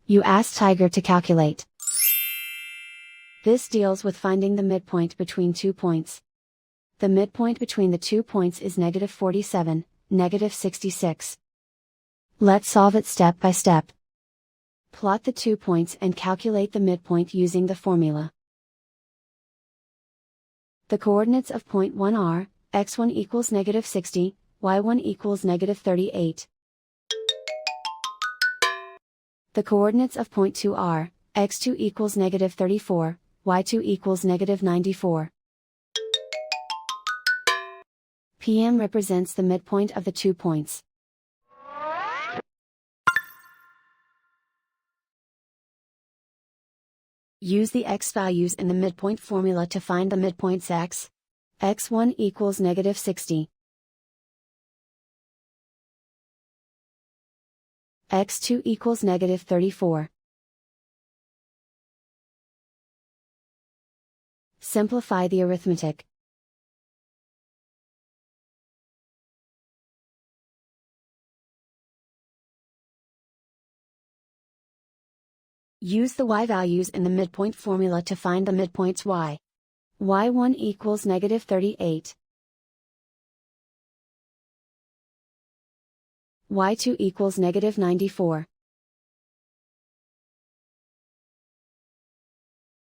You ask Tiger to calculate. This deals with finding the midpoint between 2 points. The midpoint between the 2 points is -47, -66. Let's solve it step by step. Plot the 2 points and calculate the midpoint using the formula. The coordinates of point 1 are, x1 equals -60, y1 equals -38. The coordinates of point 2 are, x2 equals -34, y2 equals -94. PM represents the midpoint of the 2 points. Use the x values in the midpoint formula to find the midpoints x. x1 equals -60. x2 equals -34. Simplify the arithmetic. Use the y values in the midpoint formula to find the midpoints y. y1 equals -38. y2 equals -94.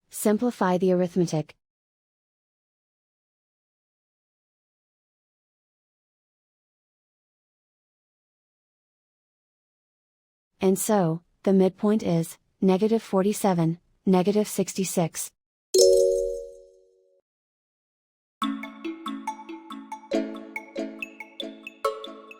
Simplify the arithmetic. And so, the midpoint is -47, -66.